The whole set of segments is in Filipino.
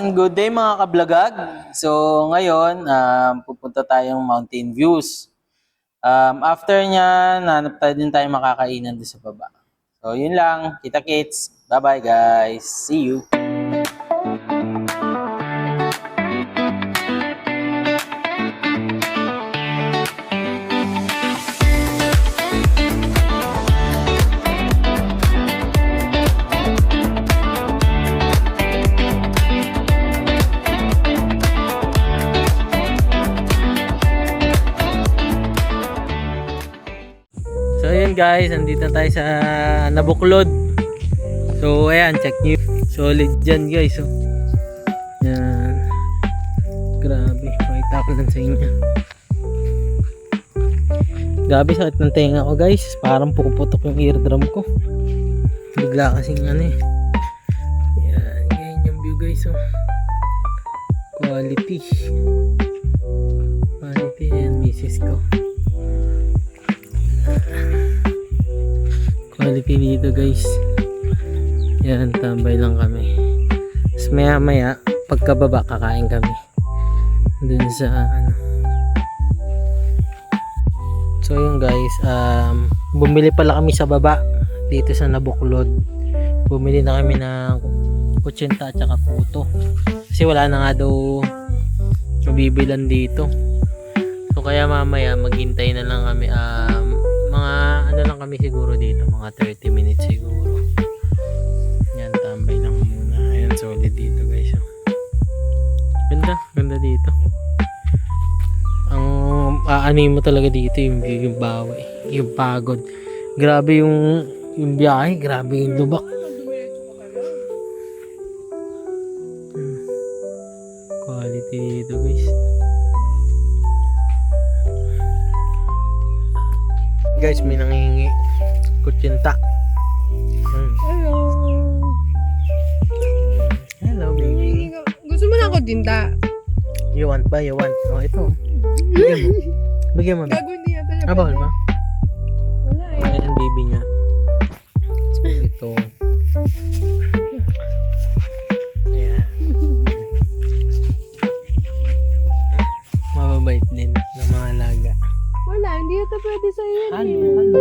Ayun, good day mga kablagag. So ngayon, pupunta tayong Mountain Views. After niya, hanap tayo din tayo makakainan doon sa baba. So yun lang, kita-kits. Bye-bye guys. See you. So ayun guys, andito tayo sa Nabuklod. So ayan, check nyo. Solid dyan guys. Oh. Yan. Grabe, makita ko lang sa inyo. Grabe, sakit ng tenga ko guys. Parang puputok yung eardrum ko. Bigla kasing ano eh. Yan, ganyan yung view guys. Oh. Quality. Quality and misis ko. Quality dito guys. Yan, tambay lang kami. Tapos maya maya pagkababa kakain kami dun sa ano. So yun guys, bumili pala kami sa baba dito sa Nabuklod. Bumili na kami ng kutsinta at saka puto kasi wala na nga daw mabibilan dito. So kaya mamaya maghintay na lang kami, mga ano lang kami siguro dito, mga 30 minutes siguro. Yan, tambay lang muna. Ayan, solid dito guys. Ganda dito. Ang aanin mo talaga dito yung view, yung bawi, yung pagod. Grabe yung biyahe, grabe yung lubak. Quality dito guys. Guys, may nangingi kutsinta. Hello baby. Gusto mo na ako dinda? You want ba? You want? Oh, ito. Bigyan mo na. Gagawin niya tayo. Bawal ba? Wala eh. Ayan baby niya. Ito. Ayan. Mababait din ng mga alaga. Wala, hindi ito pwede sa'yo yan Halo, eh. halo.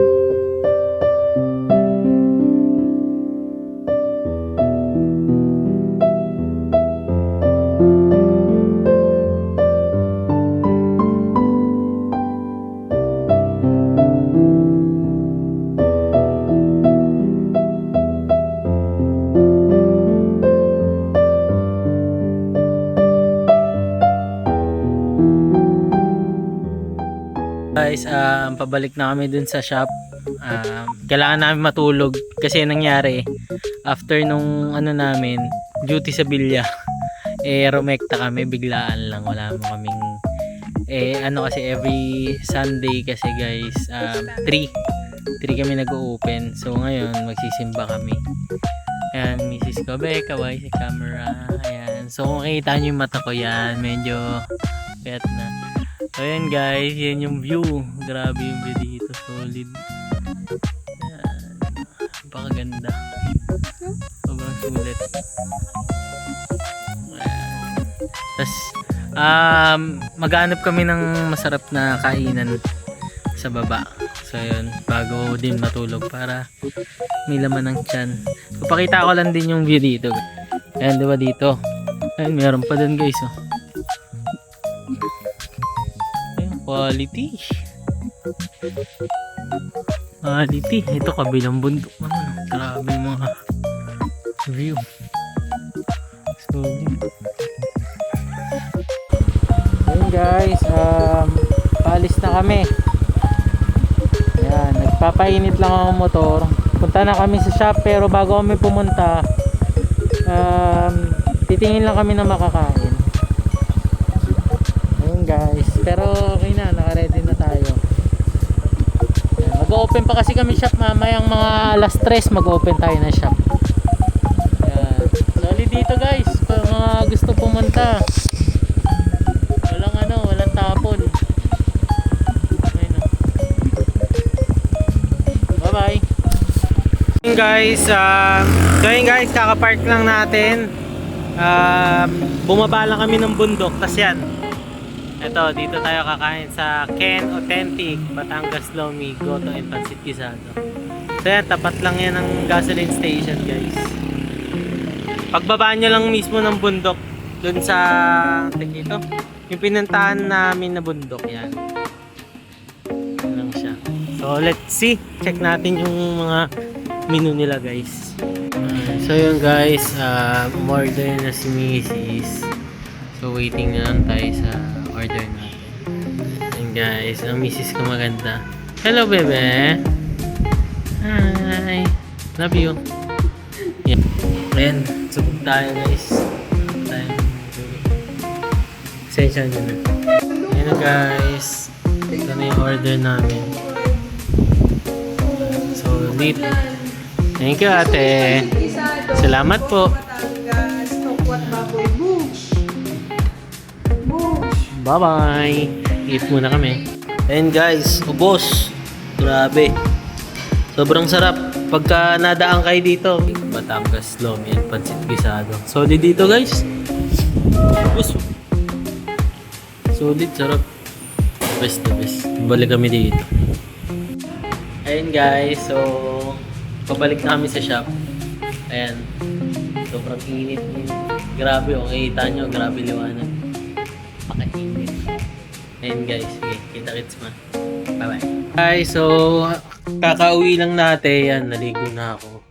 Guys, pabalik na kami dun sa shop. Kailangan namin matulog kasi nangyari after nung ano namin duty sa Bilya, rumekta kami biglaan lang, wala mo kaming ano kasi every Sunday kasi guys 3 kami nag-open. So ngayon magsisimba kami. Ayan, Mrs. Kobe, kaway sa camera. Ayan, so kung makikita nyo yung mata ko yan, medyo pet na. So ayan guys, yan yung view. Grabe yung view dito, solid. Ayan, napakaganda. Sobrang sulit. Ayan. Tapos maghanap kami ng masarap na kainan sa baba. So yun, bago din matulog para may laman ng tiyan. So pakita ko lang din yung view dito. Ayan, diba dito? Ayan, meron pa dun guys. Oh. Quality. Ito kabilang bundok naman. Grabe yung mga view. So, ayun guys, paalis na kami. Ayan, nagpapainit lang ang motor. Punta na kami sa shop pero bago kami pumunta, titingin lang kami na makakain. Guys, pero okay na, naka-ready na tayo. Mag-open pa kasi kami shop mamayang mga alas 3 mag-open tayo na shop. Ayan. Solid dito guys, kung mga gusto pumunta. Walang tapon. Ayun. Bye bye. Guys, so yun guys, kakapark lang natin. Bumaba lang kami ng bundok, tas yan. Ito, dito tayo kakain sa Ken Authentic, Batangas Lomi, Goto and Pancit Guisado. So yan, tapat lang yan ng gasoline station, guys. Pagbaba nyo lang mismo ng bundok, dun sa, dito, yung pinuntahan namin na bundok, yan. Yan lang siya. So let's see, check natin yung mga menu nila, guys. So yun guys, umorder na si Mrs. So waiting na lang tayo sa order natin. Yun guys, ang Mrs. ko maganda. Hello bebe! Hi! Love you! Yan. Ayan, subok tayo guys. Sensya nyo na. Ayan na guys. Ito na yung order namin. So, lit. Thank you ate. Salamat po. Batangas, Tokwat Baboy, Bush. Bush. Bye-bye. Eat muna kami. Ayan guys, ubos. Grabe. Sobrang sarap. Pagka nadaan kayo dito, Batangas Lomi and Pancit Guisado. Solid dito guys. Ubos. Solid, sarap. Best na best. Balik kami dito. Ayan guys, so pabalik na kami sa shop. Ayan. Sobrang init. Grabe, okay. Kita nyo, grabe liwanag. Paka-init. Ayan guys, sige. Kita-kits man. Bye-bye. Guys, so kakauwi lang natin. Yan, naligo na ako.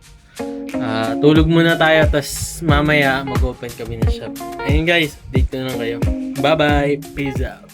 Tulog muna tayo, tapos mamaya mag-open kami ng shop. Ayan guys, update na lang kayo. Bye-bye. Peace out.